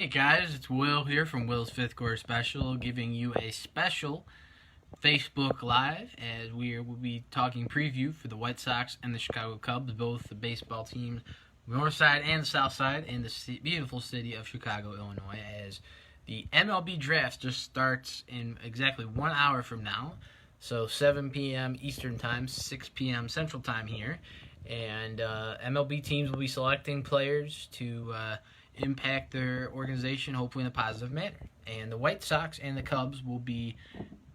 Hey guys, it's Will here from Will's Fifth Quarter Special, giving you a special Facebook Live as we'll be talking preview for the White Sox and the Chicago Cubs, both the baseball teams, North Side and the South Side, in the beautiful city of Chicago, Illinois, as the MLB draft just starts in exactly 1 hour from now. So 7 p.m. Eastern Time, 6 p.m. Central Time here, and MLB teams will be selecting players to impact their organization, hopefully in a positive manner. And the White Sox and the Cubs will be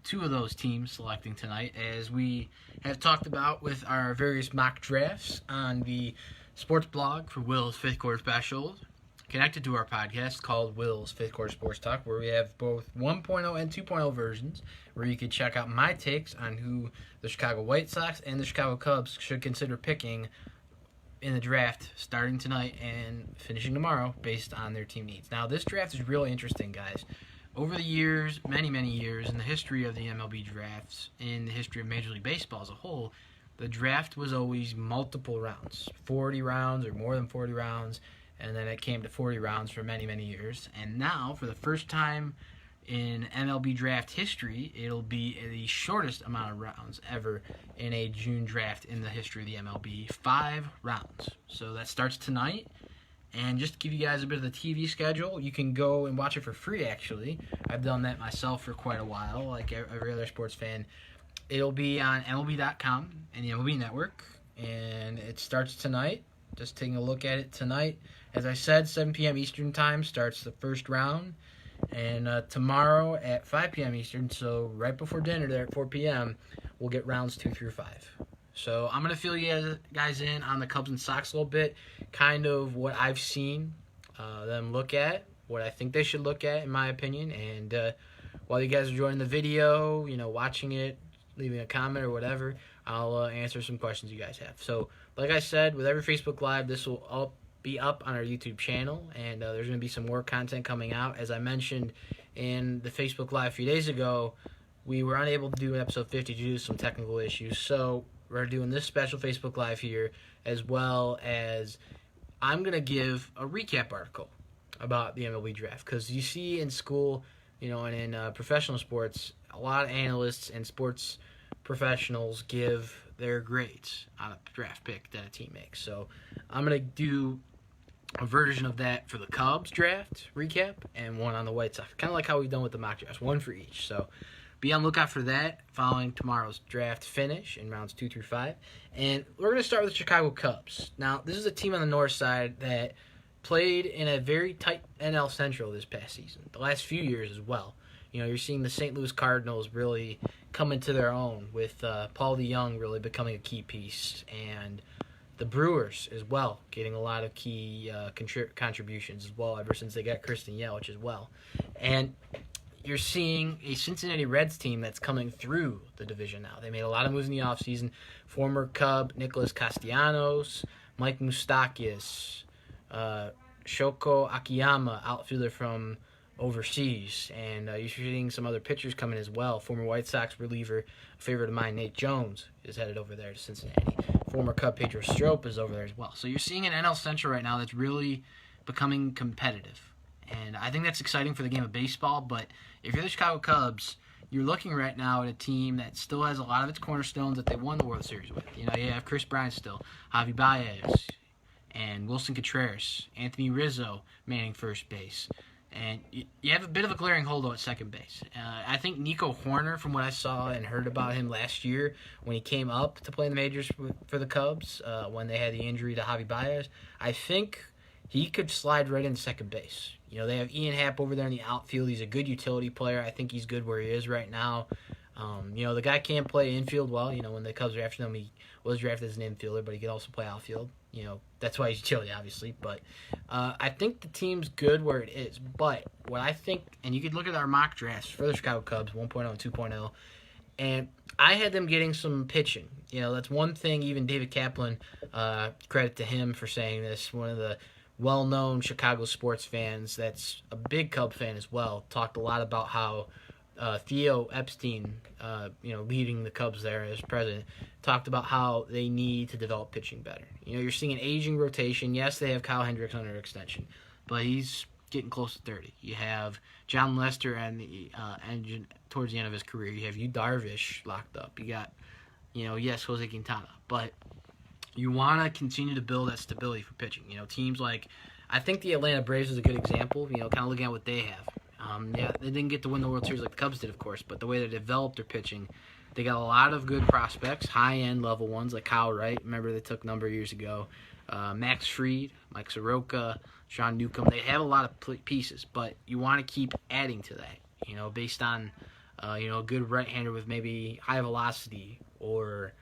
two of those teams selecting tonight, as we have talked about with our various mock drafts on the sports blog for Will's Fifth Quarter Special, connected to our podcast called Will's Fifth Quarter Sports Talk, where we have both 1.0 and 2.0 versions, where you can check out my takes on who the Chicago White Sox and the Chicago Cubs should consider picking in the draft starting tonight and finishing tomorrow based on their team needs. Now, this draft is really interesting, guys. Over the years, many years, in the history of the MLB drafts, in the history of Major League Baseball as a whole, the draft was always multiple rounds, 40 rounds or more than 40 rounds, and then it came to 40 rounds for many years. And now, for the first time in MLB draft history, it'll be the shortest amount of rounds ever in a June draft in the history of the MLB. 5 rounds. So that starts tonight. And just to give you guys a bit of the TV schedule, you can go and watch it for free, actually. I've done that myself for quite a while, like every other sports fan. It'll be on MLB.com and the MLB Network, and it starts tonight. Just taking a look at it tonight. As I said, 7 p.m. Eastern Time starts the first round. And tomorrow at 5 p.m. Eastern, so right before dinner there at 4 p.m., we'll get rounds 2 through 5. So I'm going to fill you guys in on the Cubs and Sox a little bit, kind of what I've seen them look at, what I think they should look at, in my opinion. And while you guys are enjoying the video, watching it, leaving a comment or whatever, I'll answer some questions you guys have. So like I said, with every Facebook Live, this will all be up on our YouTube channel, and there's going to be some more content coming out. As I mentioned in the Facebook Live a few days ago, we were unable to do an episode 50 due to some technical issues, so we're doing this special Facebook Live here, as well as I'm going to give a recap article about the MLB draft, because you see in school, and in professional sports, a lot of analysts and sports professionals give their grades on a draft pick that a team makes. So I'm going to do a version of that for the Cubs draft recap and one on the White Sox. Kind of like how we've done with the mock drafts, one for each. So be on lookout for that following tomorrow's draft finish in rounds 2 through 5. And we're going to start with the Chicago Cubs. Now, this is a team on the north side that played in a very tight NL Central this past season, the last few years as well. You're seeing the St. Louis Cardinals really come into their own with Paul DeJong really becoming a key piece, and the Brewers as well getting a lot of key contributions as well ever since they got Kristen Yelich as well. And you're seeing a Cincinnati Reds team that's coming through the division now. They made a lot of moves in the offseason. Former Cub Nicholas Castellanos, Mike Moustakas, Shoko Akiyama, outfielder from overseas, and you're seeing some other pitchers coming as well. Former White Sox reliever, a favorite of mine, Nate Jones, is headed over there to Cincinnati. Former Cub Pedro Strop is over there as well. So you're seeing an NL Central right now that's really becoming competitive, and I think that's exciting for the game of baseball. But if you're the Chicago Cubs, you're looking right now at a team that still has a lot of its cornerstones that they won the World Series with. You have Chris Bryant still, Javi Baez, and Wilson Contreras, Anthony Rizzo manning first base. And you have a bit of a glaring hole, though, at second base. I think Nico Horner, from what I saw and heard about him last year when he came up to play in the majors for the Cubs, when they had the injury to Javi Baez, I think he could slide right into second base. They have Ian Happ over there in the outfield. He's a good utility player. I think he's good where he is right now. The guy can't play infield well. When the Cubs drafted him, he was drafted as an infielder, but he could also play outfield. That's why he's utility, obviously. But I think the team's good where it is. But what I think, and you could look at our mock drafts for the Chicago Cubs, 1.0 and 2.0, and I had them getting some pitching. That's one thing even David Kaplan, credit to him for saying this, one of the well-known Chicago sports fans that's a big Cub fan as well, talked a lot about how Theo Epstein, leading the Cubs there as president, talked about how they need to develop pitching better. You're seeing an aging rotation. Yes, they have Kyle Hendricks under extension, but he's getting close to 30. You have John Lester and the engine towards the end of his career. You have Darvish locked up. You got, yes, Jose Quintana, but you want to continue to build that stability for pitching. Teams like, I think the Atlanta Braves is a good example. Kind of looking at what they have. They didn't get to win the World Series like the Cubs did, of course, but the way they developed their pitching, they got a lot of good prospects, high-end level ones like Kyle Wright. Remember they took a number of years ago. Max Fried, Mike Soroka, Sean Newcomb. They have a lot of pieces, but you want to keep adding to that, based on, a good right-hander with maybe high velocity or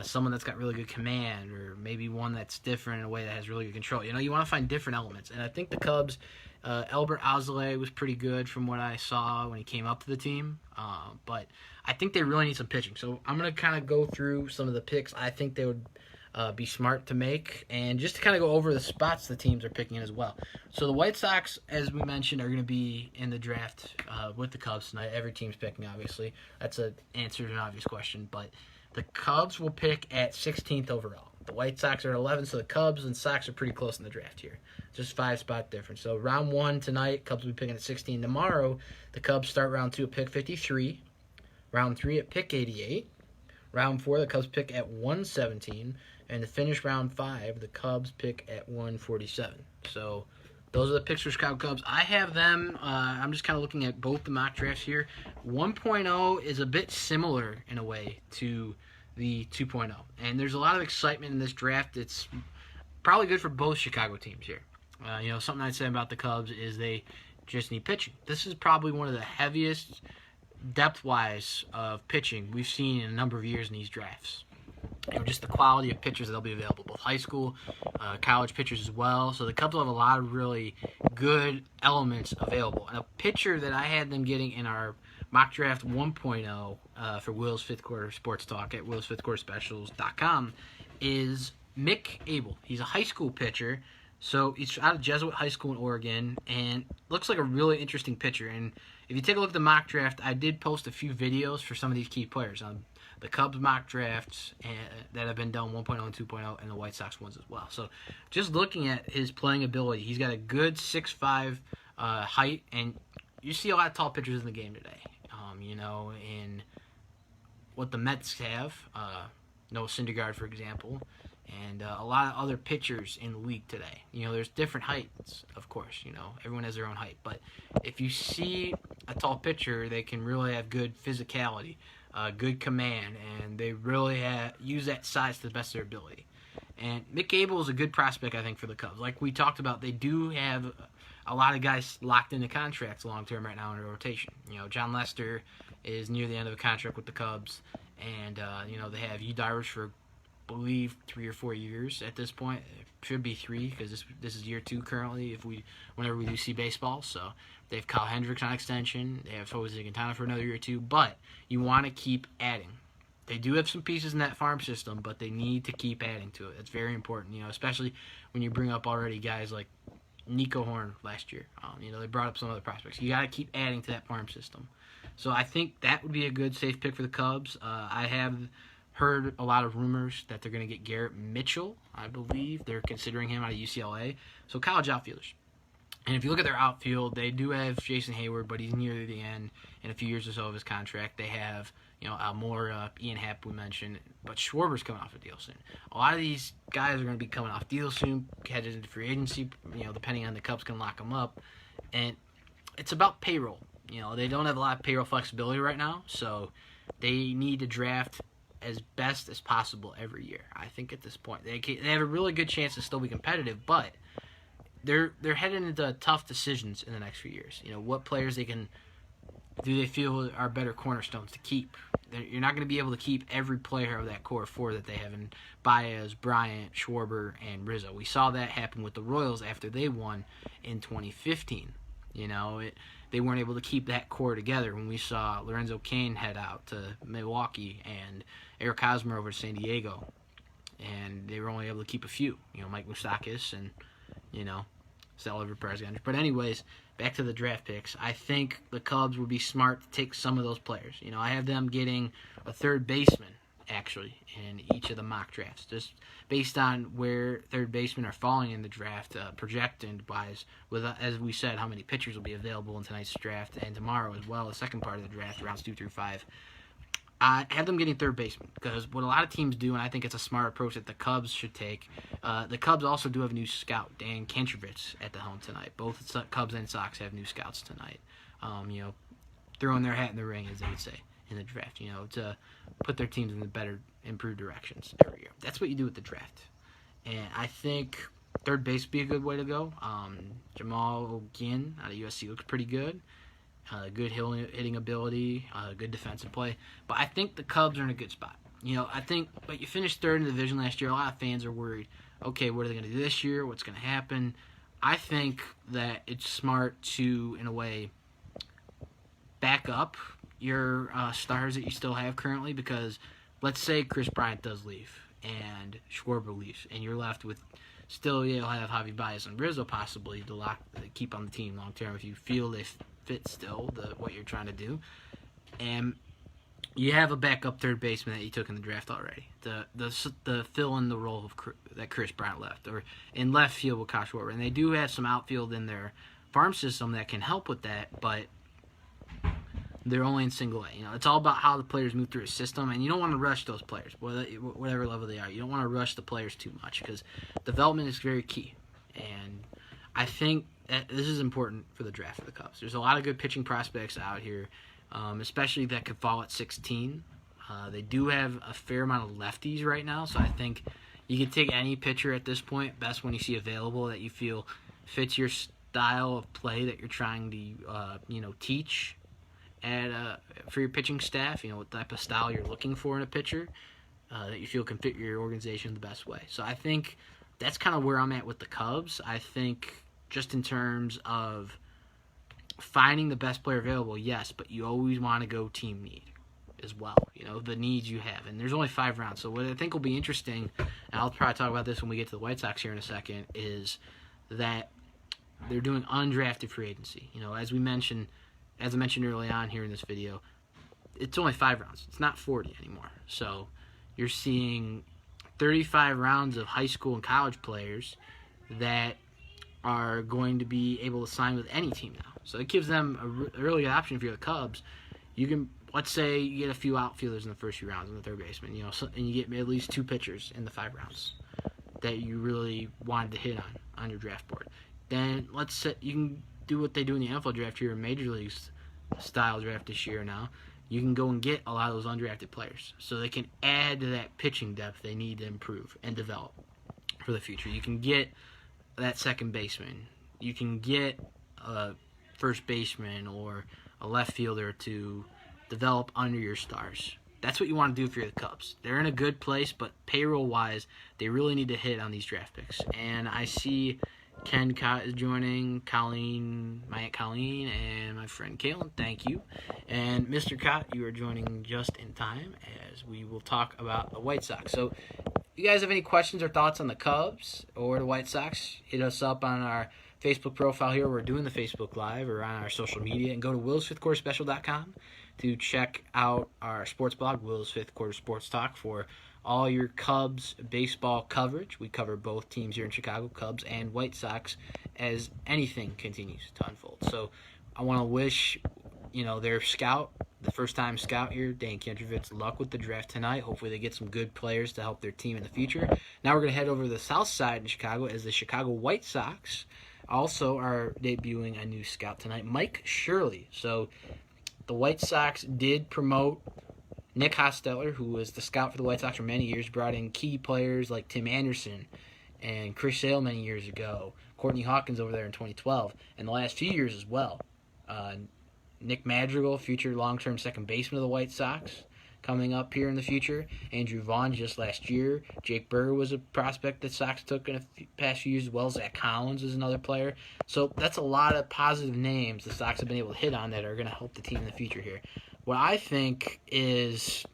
someone that's got really good command or maybe one that's different in a way that has really good control. You want to find different elements. And I think the Cubs, Albert Alzolay was pretty good from what I saw when he came up to the team. But I think they really need some pitching. So I'm going to kind of go through some of the picks I think they would be smart to make, and just to kind of go over the spots the teams are picking in as well. So the White Sox, as we mentioned, are going to be in the draft with the Cubs tonight. Every team's picking, obviously. That's an answer to an obvious question. But the Cubs will pick at 16th overall. The White Sox are at 11, so the Cubs and Sox are pretty close in the draft here. Just 5-spot difference. So round 1 tonight, Cubs will be picking at 16. Tomorrow, the Cubs start round 2 at pick 53. Round 3 at pick 88. Round 4, the Cubs pick at 117. And to finish round 5, the Cubs pick at 147. So those are the picks for Chicago Cubs. I have them, I'm just kind of looking at both the mock drafts here. 1.0 is a bit similar in a way to the 2.0. And there's a lot of excitement in this draft. It's probably good for both Chicago teams here. Something I'd say about the Cubs is they just need pitching. This is probably one of the heaviest depth-wise of pitching we've seen in a number of years in these drafts. Just the quality of pitchers that'll be available, both high school, college pitchers as well. So the Cubs will have a lot of really good elements available. And a pitcher that I had them getting in our mock draft 1.0 for Will's Fifth Quarter Sports Talk at willsfifthquarterspecials.com is Mick Abel. He's a high school pitcher. So he's out of Jesuit High School in Oregon and looks like a really interesting pitcher. And if you take a look at the mock draft, I did post a few videos for some of these key players on the Cubs mock drafts that have been done 1.0 and 2.0 and the White Sox ones as well. So just looking at his playing ability, he's got a good 6'5" height, and you see a lot of tall pitchers in the game today. In what the Mets have, Noah Syndergaard, for example, and a lot of other pitchers in the league today. There's different heights, of course. Everyone has their own height. But if you see a tall pitcher, they can really have good physicality, good command, and they really use that size to the best of their ability. And Mick Abel is a good prospect, I think, for the Cubs. Like we talked about, they do have a lot of guys locked into contracts long-term right now in their rotation. John Lester is near the end of a contract with the Cubs, and, they have Darvish for, I believe, 3 or 4 years at this point. It should be 3 because this is year 2 currently whenever we do see baseball. So they have Kyle Hendricks on extension. They have Jose Quintana for another year or 2. But you want to keep adding. They do have some pieces in that farm system, but they need to keep adding to it. It's very important, especially when you bring up already guys like Nico Horn last year. They brought up some other prospects. You got to keep adding to that farm system. So I think that would be a good safe pick for the Cubs. I have heard a lot of rumors that they're going to get Garrett Mitchell, I believe. They're considering him out of UCLA. So college outfielders. And if you look at their outfield, they do have Jason Hayward, but he's near the end in a few years or so of his contract. They have, Almora, Ian Happ we mentioned, but Schwarber's coming off a deal soon. A lot of these guys are going to be coming off deals soon, headed into free agency, depending on the Cubs can lock them up. And it's about payroll. They don't have a lot of payroll flexibility right now, so they need to draft as best as possible every year. I think at this point they have a really good chance to still be competitive, but they're heading into tough decisions in the next few years. What players do they feel are better cornerstones to keep? You're not going to be able to keep every player of that core 4 that they have in Baez, Bryant, Schwarber, and Rizzo. We saw that happen with the Royals after they won in 2015. They weren't able to keep that core together when we saw Lorenzo Cain head out to Milwaukee and Eric Hosmer over to San Diego. And they were only able to keep a few, Mike Moustakas and, Oliver Perez. But anyways, back to the draft picks. I think the Cubs would be smart to take some of those players. I have them getting a third baseman actually, in each of the mock drafts, just based on where third basemen are falling in the draft, projected-wise, with, as we said, how many pitchers will be available in tonight's draft and tomorrow as well, the second part of the draft, rounds 2 through 5. I have them getting third baseman because what a lot of teams do, and I think it's a smart approach that the Cubs should take, the Cubs also do have a new scout, Dan Kentrovich, at the helm tonight. Both Cubs and Sox have new scouts tonight. Throwing their hat in the ring, as they would say, in the draft, to put their teams in the better, improved directions every year. That's what you do with the draft. And I think third base would be a good way to go. Jamal O'Ginn out of USC looks pretty good. Good hitting ability, good defensive play. But I think the Cubs are in a good spot. I think, but you finished third in the division last year. A lot of fans are worried. Okay, what are they going to do this year? What's going to happen? I think that it's smart to, in a way, back up your stars that you still have currently, because let's say Chris Bryant does leave and Schwarber leaves, and you're left with still you'll have Javi Baez and Rizzo possibly to keep on the team long term if you feel they fit still what you're trying to do, and you have a backup third baseman that you took in the draft already. The fill in the role of that Chris Bryant left, or in left field with Kyle Schwarber, and they do have some outfield in their farm system that can help with that, but they're only in single A. It's all about how the players move through a system, and you don't want to rush those players, whatever level they are. You don't want to rush the players too much because development is very key. And I think that this is important for the draft of the Cubs. There's a lot of good pitching prospects out here, especially that could fall at 16. They do have a fair amount of lefties right now, so I think you can take any pitcher at this point, best when you see available that you feel fits your style of play that you're trying to teach. For your pitching staff, what type of style you're looking for in a pitcher that you feel can fit your organization the best way. So I think that's kind of where I'm at with the Cubs. I think just in terms of finding the best player available, yes, but you always want to go team need as well, the needs you have. And there's only 5 rounds. So what I think will be interesting, and I'll probably talk about this when we get to the White Sox here in a second, is that they're doing undrafted free agency. As I mentioned early on here in this video, it's only 5 rounds. It's not 40 anymore. So you're seeing 35 rounds of high school and college players that are going to be able to sign with any team now. So it gives them a really good option if you're the Cubs. You can, let's say you get a few outfielders in the first few rounds in the third baseman, and you get at least 2 pitchers in the 5 rounds that you really wanted to hit on your draft board. Then let's say you can do what they do in the NFL draft here in Major Leagues style draft this year now. You can go and get a lot of those undrafted players so they can add to that pitching depth they need to improve and develop for the future. You can get that second baseman. You can get a first baseman or a left fielder to develop under your stars. That's what you want to do if you're the Cubs. They're in a good place, but payroll-wise, they really need to hit on these draft picks. And I see Ken Cott is joining, my Aunt Colleen, and my friend Kalen. Thank you. And Mr. Cott, you are joining just in time as we will talk about the White Sox. So if you guys have any questions or thoughts on the Cubs or the White Sox, hit us up on our Facebook profile here. We're doing the Facebook Live or on our social media. And go to willsfifthquarterspecial.com to check out our sports blog, Will's Fifth Quarter Sports Talk, for all your Cubs baseball coverage. We cover both teams here in Chicago, Cubs and White Sox, as anything continues to unfold. So I want to wish, their scout, the first-time scout here, Dan Kentrovich, luck with the draft tonight. Hopefully they get some good players to help their team in the future. Now we're going to head over to the south side in Chicago as the Chicago White Sox also are debuting a new scout tonight, Mike Shirley. So the White Sox did promote Nick Hostetler, who was the scout for the White Sox for many years, brought in key players like Tim Anderson and Chris Sale many years ago, Courtney Hawkins over there in 2012, and the last few years as well. Nick Madrigal, future long-term second baseman of the White Sox, coming up here in the future. Andrew Vaughn just last year. Jake Burger was a prospect that Sox took in the past few years as well. Zach Collins is another player. So that's a lot of positive names the Sox have been able to hit on that are going to help the team in the future here. What I think is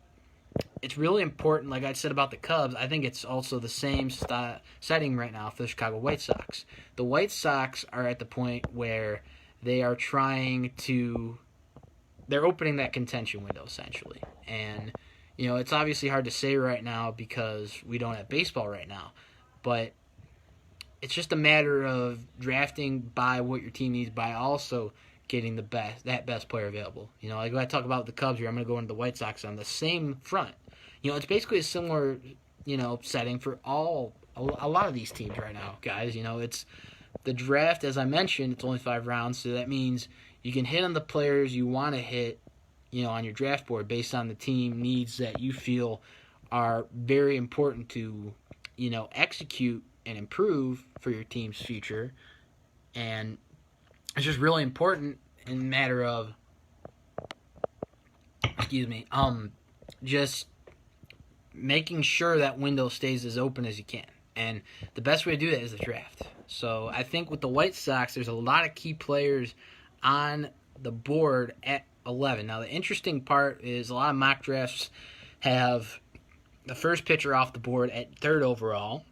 it's really important, like I said about the Cubs, I think it's also the same setting right now for the Chicago White Sox. The White Sox are at the point where they are they're opening that contention window, essentially. And It's obviously hard to say right now because we don't have baseball right now, but it's just a matter of drafting by what your team needs by also getting that best player available. Like when I talk about the Cubs here, I'm going to go into the White Sox on the same front. It's basically a similar, setting for a lot of these teams right now, guys. It's the draft, as I mentioned, it's only 5 rounds, so that means you can hit on the players you want to hit, on your draft board based on the team needs that you feel are very important to, execute and improve for your team's future. And it's just really important in the matter of, just making sure that window stays as open as you can. And the best way to do that is the draft. So I think with the White Sox, there's a lot of key players on the board at 11. Now, the interesting part is a lot of mock drafts have the first pitcher off the board at 3rd overall.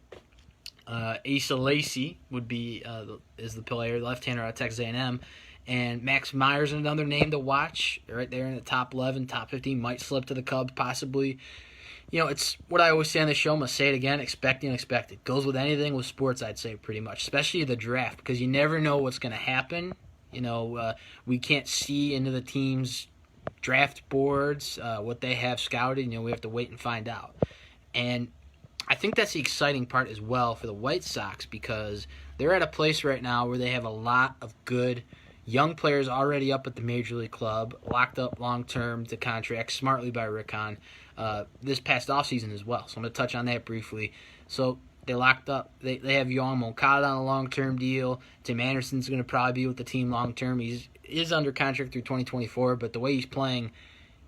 Asa Lacy is the player, left-hander out of Texas A&M. And Max Myers, another name to watch, right there in the top 11, top 15, might slip to the Cubs possibly. It's what I always say on the show. I'm going to say it again, expect the unexpected. Goes with anything with sports, I'd say, pretty much, especially the draft, because you never know what's going to happen. We can't see into the team's draft boards, what they have scouted. We have to wait and find out. And I think that's the exciting part as well for the White Sox, because they're at a place right now where they have a lot of good young players already up at the Major League club, locked up long-term to contracts smartly by Rick Hahn this past offseason as well. So I'm going to touch on that briefly. So they locked up. They have Yoan Moncada on a long-term deal. Tim Anderson's going to probably be with the team long-term. He is under contract through 2024, but the way he's playing,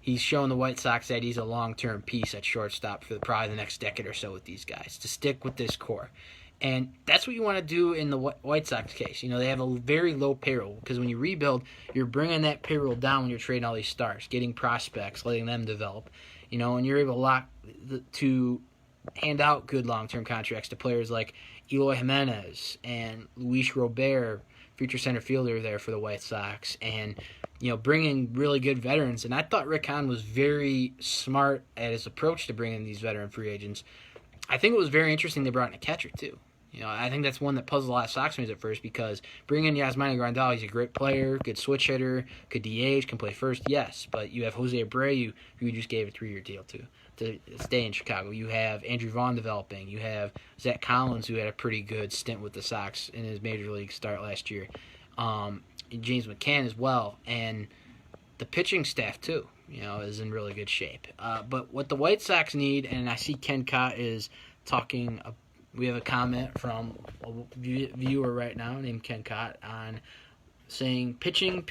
he's shown the White Sox that he's a long-term piece at shortstop for probably the next decade or so with these guys, to stick with this core. And that's what you want to do in the White Sox case. They have a very low payroll, because when you rebuild, you're bringing that payroll down when you're trading all these stars, getting prospects, letting them develop. And you're able to hand out good long-term contracts to players like Eloy Jimenez and Luis Robert, future center fielder there for the White Sox, and bringing really good veterans. And I thought Rick Hahn was very smart at his approach to bringing these veteran free agents. I think it was very interesting they brought in a catcher too. I think that's one that puzzled a lot of Sox fans at first, because bringing in Yasmani Grandal, he's a great player, good switch hitter, could DH, can play first, yes. But you have Jose Abreu, who you just gave a 3-year deal to stay in Chicago. You have Andrew Vaughn developing. You have Zach Collins, who had a pretty good stint with the Sox in his Major League start last year. James McCann as well. And the pitching staff, too, is in really good shape. But what the White Sox need, and I see Ken Cott is talking about, we have a comment from a viewer right now named Ken Cott on saying pitching.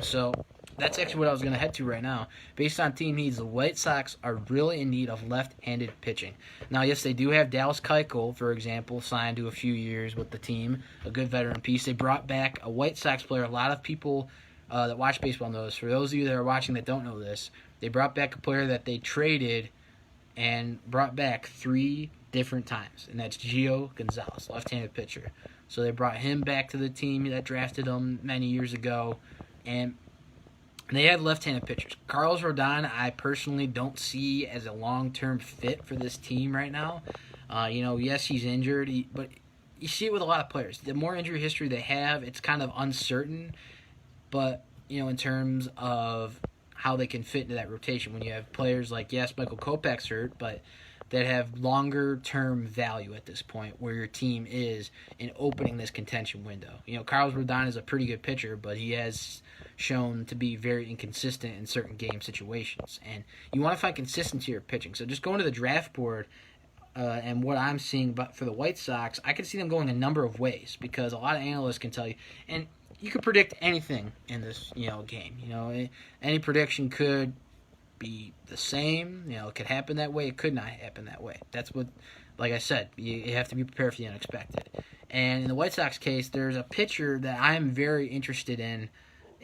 So that's actually what I was going to head to right now. Based on team needs, the White Sox are really in need of left-handed pitching. Now, yes, they do have Dallas Keuchel, for example, signed to a few years with the team, a good veteran piece. They brought back a White Sox player. A lot of people that watch baseball know this. For those of you that are watching that don't know this, they brought back a player that they traded and brought back 3 different times, and that's Gio Gonzalez, left-handed pitcher. So they brought him back to the team that drafted him many years ago, and they have left-handed pitchers. Carlos Rodon, I personally don't see as a long-term fit for this team right now. Yes, he's injured, but you see it with a lot of players. The more injury history they have, it's kind of uncertain, but, in terms of how they can fit into that rotation. When you have players like, yes, Michael Kopech's hurt, but that have longer-term value at this point, where your team is in opening this contention window. Carlos Rodon is a pretty good pitcher, but he has shown to be very inconsistent in certain game situations. And you want to find consistency in your pitching. So just going to the draft board and what I'm seeing but for the White Sox, I can see them going a number of ways, because a lot of analysts can tell you, and you could predict anything in this game. Any prediction could be the same. It could happen that way. It could not happen that way. That's what, like I said, you have to be prepared for the unexpected. And in the White Sox case, there's a pitcher that I'm very interested in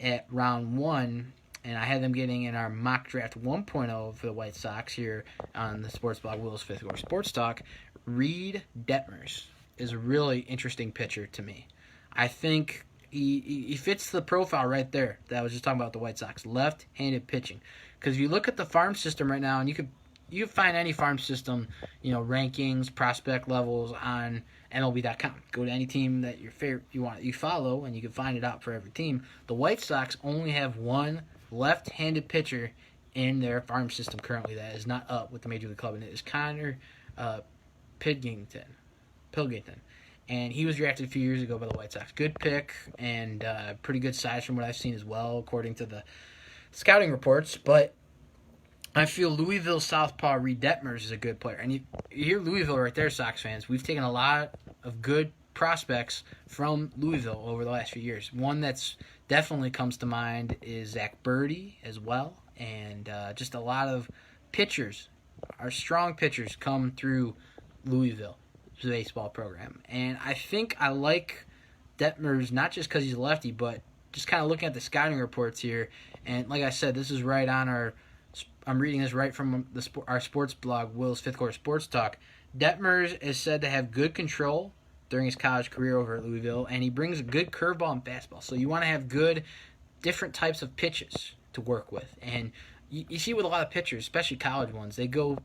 at round 1, and I had them getting in our mock draft 1.0 for the White Sox here on the sports blog Will's Fifth Quarter Sports Talk. Reed Detmers is a really interesting pitcher to me. I think he fits the profile right there that I was just talking about the White Sox, left-handed pitching. Because if you look at the farm system right now, and you could you find any farm system, rankings, prospect levels on MLB.com. Go to any team that you follow, and you can find it out for every team. The White Sox only have one left-handed pitcher in their farm system currently that is not up with the Major League Club, and it is Connor Pilkington. And he was drafted a few years ago by the White Sox. Good pick and pretty good size from what I've seen as well, according to the scouting reports. But I feel Louisville southpaw Reed Detmers is a good player. And you hear Louisville right there, Sox fans. We've taken a lot of good prospects from Louisville over the last few years. One that's definitely comes to mind is Zach Birdie as well. And just a lot of pitchers, our strong pitchers, come through Louisville baseball program. And I think I like Detmers not just because he's a lefty, but just kind of looking at the scouting reports here. And like I said, this is right on I'm reading this right from our sports blog, Will's Fifth Quarter Sports Talk. Detmers is said to have good control during his college career over at Louisville, and he brings a good curveball and fastball. So you want to have good, different types of pitches to work with. And you see with a lot of pitchers, especially college ones, they go,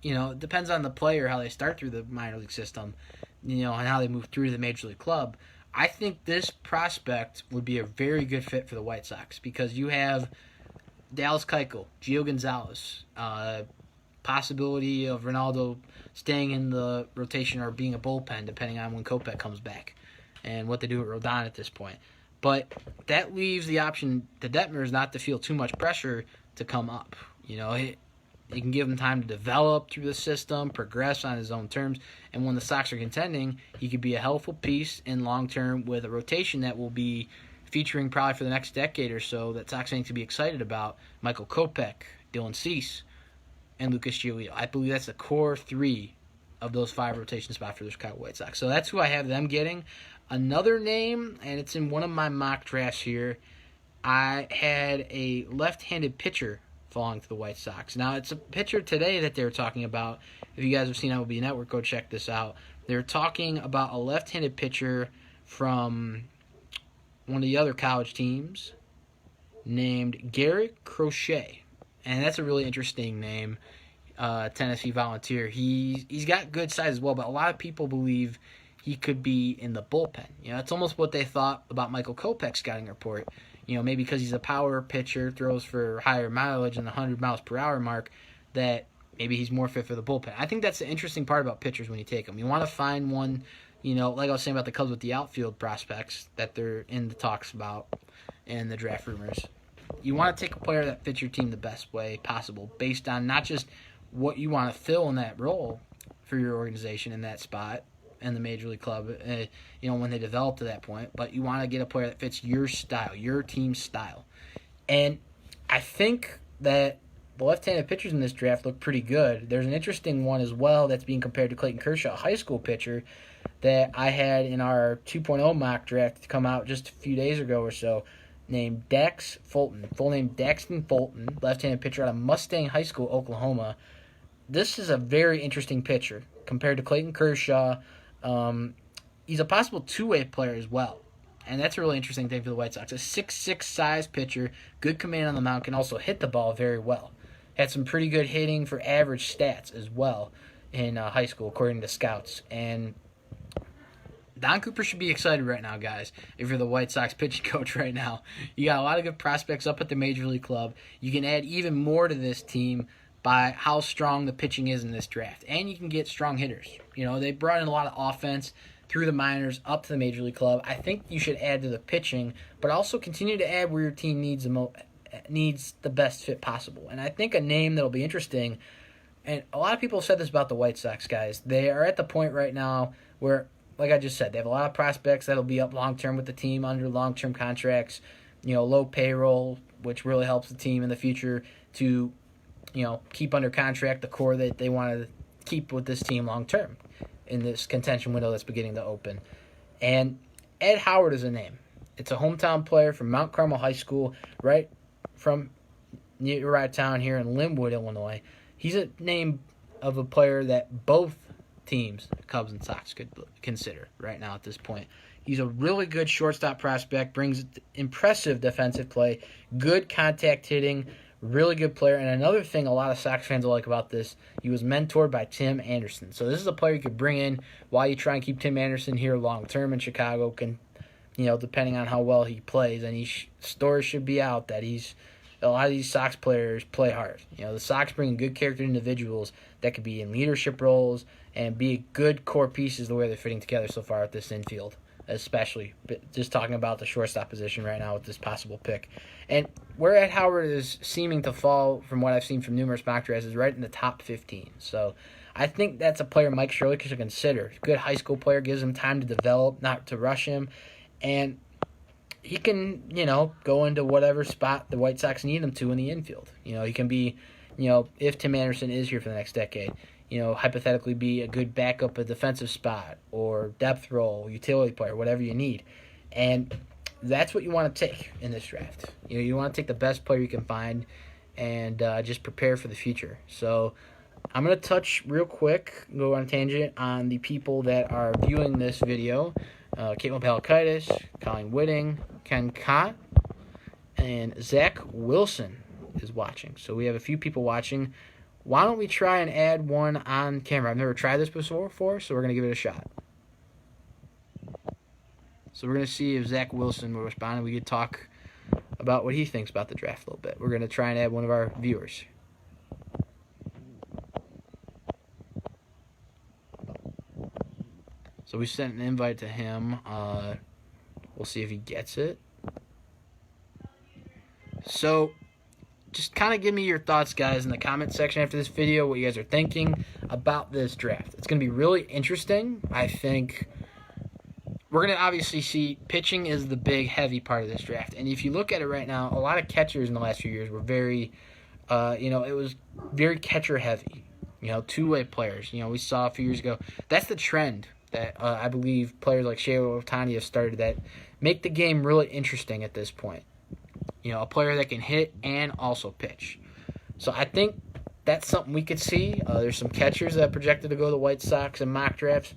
it depends on the player how they start through the minor league system, and how they move through the Major League Club. I think this prospect would be a very good fit for the White Sox because you have Dallas Keuchel, Gio Gonzalez, possibility of Ronaldo staying in the rotation or being a bullpen depending on when Kopech comes back and what they do with Rodon at this point. But that leaves the option to Detmers not to feel too much pressure to come up. You can give him time to develop through the system, progress on his own terms, and when the Sox are contending, he could be a helpful piece in long term with a rotation that will be featuring probably for the next decade or so that Sox fans to be excited about. Michael Kopech, Dylan Cease, and Lucas Giolito. I believe that's the core three of those 5 rotation spots for the Chicago White Sox. So that's who I have them getting. Another name, and it's in one of my mock drafts here, I had a left-handed pitcher falling to the White Sox. Now, it's a pitcher today that they're talking about. If you guys have seen MLB Network, go check this out. They're talking about a left-handed pitcher from one of the other college teams named Garrett Crochet. And that's a really interesting name, Tennessee Volunteer. He's got good size as well, but a lot of people believe he could be in the bullpen. It's almost what they thought about Michael Kopech's scouting report. Maybe because he's a power pitcher, throws for higher mileage than the 100 miles per hour mark, that maybe he's more fit for the bullpen. I think that's the interesting part about pitchers when you take them. You want to find one, like I was saying about the Cubs with the outfield prospects that they're in the talks about and the draft rumors. You want to take a player that fits your team the best way possible based on not just what you want to fill in that role for your organization in that spot, and the Major League Club, when they develop to that point. But you want to get a player that fits your style, your team's style. And I think that the left-handed pitchers in this draft look pretty good. There's an interesting one as well that's being compared to Clayton Kershaw, a high school pitcher that I had in our 2.0 mock draft to come out just a few days ago or so, named Dax Fulton. Full name Daxton Fulton, left-handed pitcher out of Mustang High School, Oklahoma. This is a very interesting pitcher compared to Clayton Kershaw. He's a possible two-way player as well. And that's a really interesting thing for the White Sox. A 6'6" size pitcher, good command on the mound, can also hit the ball very well. Had some pretty good hitting for average stats as well in high school, according to scouts. And Don Cooper should be excited right now, guys, if you're the White Sox pitching coach right now. You got a lot of good prospects up at the Major League Club. You can add even more to this team by how strong the pitching is in this draft. And you can get strong hitters. They brought in a lot of offense through the minors up to the Major League Club. I think you should add to the pitching, but also continue to add where your team needs the best fit possible. And I think a name that'll be interesting, and a lot of people have said this about the White Sox, guys. They are at the point right now where, like I just said, they have a lot of prospects that'll be up long-term with the team under long-term contracts, low payroll, which really helps the team in the future to keep under contract the core that they want to keep with this team long-term in this contention window that's beginning to open. And Ed Howard is a name. It's a hometown player from Mount Carmel High School, right from near our town here in Linwood, Illinois. He's a name of a player that both teams, Cubs and Sox, could consider right now at this point. He's a really good shortstop prospect, brings impressive defensive play, good contact hitting, Really good player. And another thing a lot of Sox fans will like about this, he was mentored by Tim Anderson. So this is a player you could bring in while you try and keep Tim Anderson here long term in Chicago. Can, depending on how well he plays. And stories should be out that a lot of these Sox players play hard. The Sox bring good character individuals that could be in leadership roles and be good core pieces the way they're fitting together so far at this infield. Especially just talking about the shortstop position right now with this possible pick. And where Ed Howard is seeming to fall from what I've seen from numerous mock drafts is right in the top 15. So I think that's a player Mike Shirley should consider. Good high school player, gives him time to develop, not to rush him. And he can, go into whatever spot the White Sox need him to in the infield. He can be, if Tim Anderson is here for the next decade, hypothetically be a good backup, a defensive spot, or depth role, utility player, whatever you need. And that's what you want to take in this draft. You want to take the best player you can find and just prepare for the future. So I'm going to touch real quick, go on a tangent, on the people that are viewing this video. Caitlin Palakaitis, Colleen Whitting, Ken Cott, and Zach Wilson is watching. So we have a few people watching. Why don't we try and add one on camera? I've never tried this before, so we're going to give it a shot. So we're going to see if Zach Wilson will respond, and we could talk about what he thinks about the draft a little bit. We're going to try and add one of our viewers. So we sent an invite to him. We'll see if he gets it. So just kind of give me your thoughts, guys, in the comment section after this video, what you guys are thinking about this draft. It's going to be really interesting. I think we're going to obviously see pitching is the big, heavy part of this draft. And if you look at it right now, a lot of catchers in the last few years were very, it was very catcher-heavy. Two-way players. We saw a few years ago. That's the trend that I believe players like Shohei Ohtani have started that make the game really interesting at this point. A player that can hit and also pitch. So I think that's something we could see. There's some catchers that are projected to go to the White Sox in mock drafts.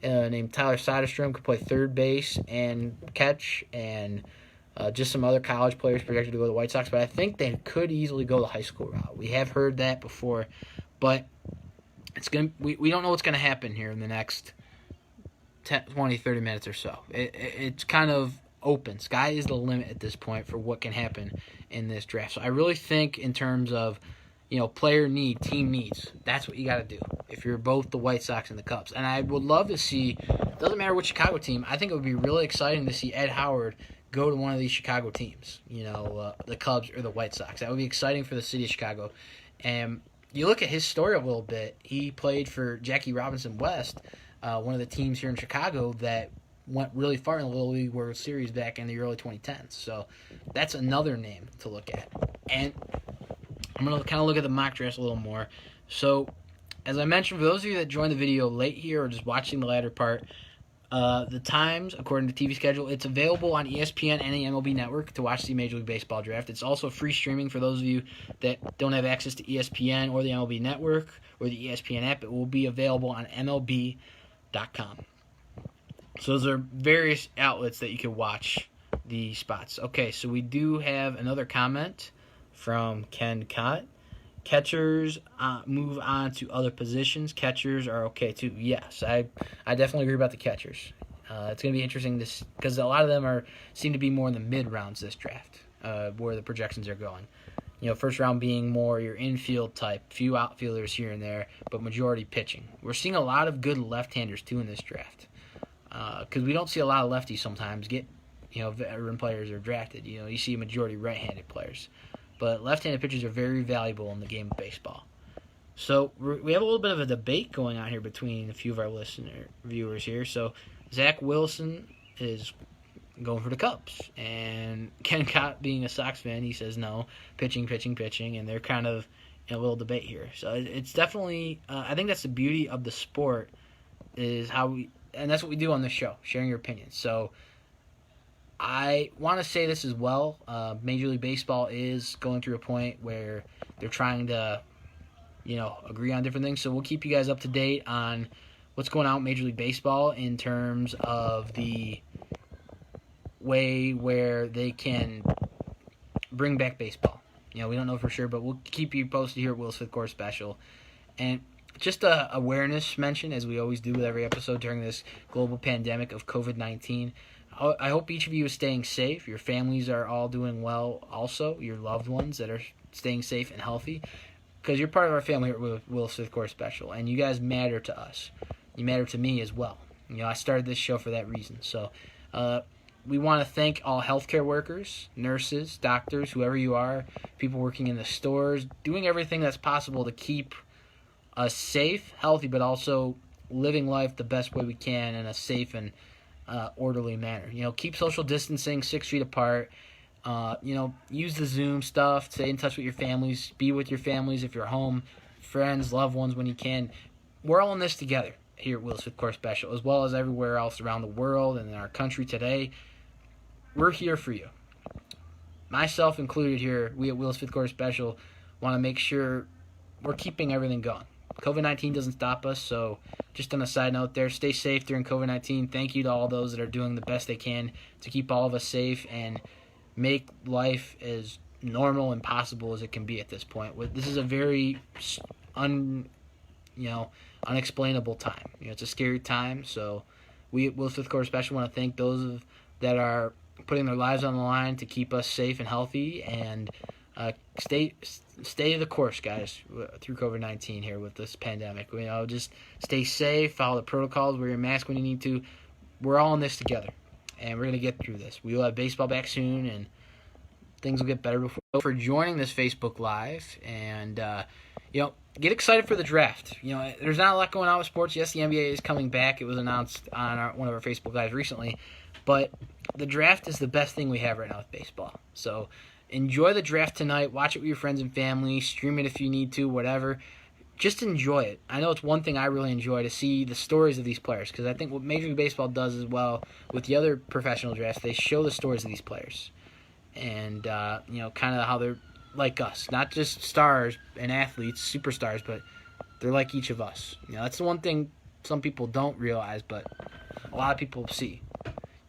Named Tyler Soderstrom could play third base and catch, and just some other college players projected to go to the White Sox. But I think they could easily go the high school route. We have heard that before, but we don't know what's going to happen here in the next 10, 20, 30 minutes or so. It's kind of open. Sky is the limit at this point for what can happen in this draft. So I really think in terms of, player need, team needs, that's what you got to do if you're both the White Sox and the Cubs. And I would love to see, doesn't matter which Chicago team, I think it would be really exciting to see Ed Howard go to one of these Chicago teams, the Cubs or the White Sox. That would be exciting for the city of Chicago. And you look at his story a little bit. He played for Jackie Robinson West, one of the teams here in Chicago that went really far in the Little League World Series back in the early 2010s. So that's another name to look at. And I'm going to kind of look at the mock drafts a little more. So as I mentioned, for those of you that joined the video late here or just watching the latter part, the times, according to TV schedule, it's available on ESPN and the MLB Network to watch the Major League Baseball draft. It's also free streaming for those of you that don't have access to ESPN or the MLB Network or the ESPN app. It will be available on MLB.com. So those are various outlets that you can watch the spots. Okay, so we do have another comment from Ken Cott. Catchers move on to other positions. Catchers are okay too. Yes, I definitely agree about the catchers. It's going to be interesting because a lot of them seem to be more in the mid rounds this draft, where the projections are going. First round being more your infield type, few outfielders here and there, but majority pitching. We're seeing a lot of good left-handers too in this draft. Because we don't see a lot of lefties sometimes get, veteran players are drafted. You see a majority right-handed players. But left-handed pitchers are very valuable in the game of baseball. So we have a little bit of a debate going on here between a few of our viewers here. So Zach Wilson is going for the Cubs. And Ken Cott, being a Sox fan, he says no, pitching. And they're kind of in a little debate here. So it's definitely, I think that's the beauty of the sport is and that's what we do on this show, sharing your opinions. So I want to say this as well. Major League Baseball is going through a point where they're trying to, agree on different things. So we'll keep you guys up to date on what's going on with Major League Baseball in terms of the way where they can bring back baseball. We don't know for sure, but we'll keep you posted here at Will's Fifth Quarter Special. And just a awareness mention, as we always do with every episode during this global pandemic of COVID-19. I hope each of you is staying safe. Your families are all doing well also. Your loved ones that are staying safe and healthy. Because you're part of our family here at Will's Fifth Quarter Special. And you guys matter to us. You matter to me as well. I started this show for that reason. So we want to thank all healthcare workers, nurses, doctors, whoever you are, people working in the stores, doing everything that's possible to keep us safe, healthy, but also living life the best way we can in a safe and orderly manner. Keep social distancing 6 feet apart. Use the Zoom stuff. Stay in touch with your families. Be with your families if you're home, friends, loved ones when you can. We're all in this together here at Will's Fifth Quarter Special, as well as everywhere else around the world and in our country today. We're here for you. Myself included here, we at Will's Fifth Quarter Special want to make sure we're keeping everything going. COVID-19 doesn't stop us, so just on a side note there, stay safe during COVID-19. Thank you to all those that are doing the best they can to keep all of us safe and make life as normal and possible as it can be at this point. This is a very unexplainable time. It's a scary time, so we at Will's Fifth Quarter Special want to thank those that are putting their lives on the line to keep us safe and healthy, and stay the course, guys, through COVID-19 here with this pandemic. Just stay safe, follow the protocols, wear your mask when you need to. We're all in this together, and we're going to get through this. We will have baseball back soon, and things will get better before. For joining this Facebook Live, and get excited for the draft. There's not a lot going on with sports. Yes, the NBA is coming back. It was announced on one of our Facebook Lives recently, but the draft is the best thing we have right now with baseball. So enjoy the draft tonight. Watch it with your friends and family. Stream it if you need to, whatever. Just enjoy it. I know it's one thing I really enjoy, to see the stories of these players, because I think what Major League Baseball does as well with the other professional drafts, they show the stories of these players. And, kind of how they're like us. Not just stars and athletes, superstars, but they're like each of us. That's the one thing some people don't realize, but a lot of people see.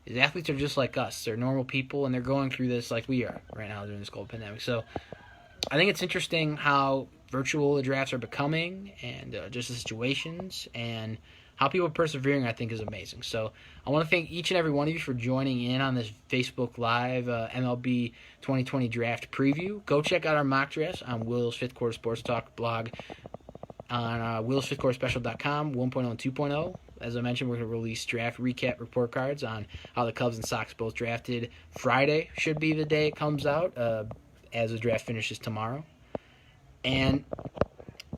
Is athletes are just like us. They're normal people, and they're going through this like we are right now during this global pandemic. So I think it's interesting how virtual the drafts are becoming, and just the situations, and how people are persevering, I think, is amazing. So I want to thank each and every one of you for joining in on this Facebook Live MLB 2020 Draft Preview. Go check out our mock drafts on Will's Fifth Quarter Sports Talk blog on willsfifthquarterspecial.com 1.0 and 2.0. As I mentioned, we're going to release draft recap report cards on how the Cubs and Sox both drafted. Friday should be the day it comes out, as the draft finishes tomorrow. And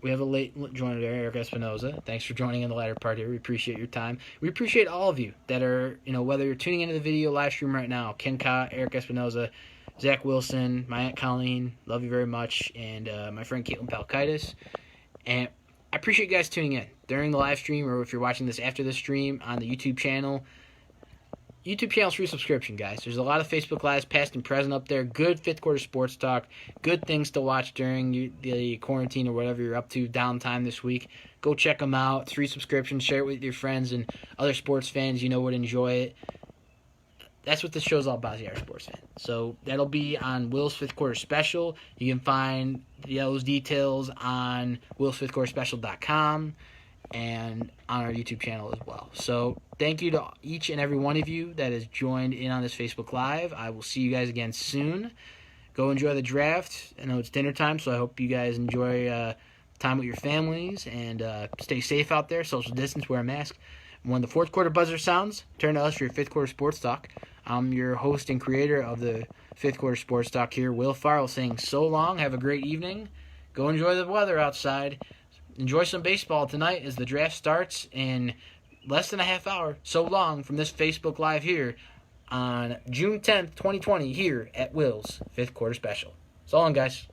we have a late joiner there, Eric Espinoza. Thanks for joining in the latter part here. We appreciate your time. We appreciate all of you that are, whether you're tuning into the video live stream right now, Ken Ka, Eric Espinoza, Zach Wilson, my Aunt Colleen, love you very much, and my friend Caitlin Palkaitis. And I appreciate you guys tuning in during the live stream, or if you're watching this after the stream on the YouTube channel. YouTube channel's free subscription, guys. There's a lot of Facebook Lives, past and present, up there. Good fifth quarter sports talk. Good things to watch during the quarantine or whatever you're up to, downtime this week. Go check them out. It's free subscription. Share it with your friends and other sports fans would enjoy it. That's what this show's all about, the Irish sports fan. So that'll be on Will's Fifth Quarter Special. You can find those details on willsfifthquarterspecial.com. and on our YouTube channel as well. So thank you to each and every one of you that has joined in on this Facebook Live. I will see you guys again soon. Go enjoy the draft. I know it's dinner time, so I hope you guys enjoy time with your families, and stay safe out there. Social distance, wear a mask. When the fourth quarter buzzer sounds, turn to us for your fifth quarter sports talk. I'm your host and creator of the fifth quarter sports talk here, Will Farrell, saying so long. Have a great evening. Go enjoy the weather outside. Enjoy some baseball tonight as the draft starts in less than a half hour. So long from this Facebook Live here on June 10th, 2020, here at Will's Fifth Quarter Special. So long, guys.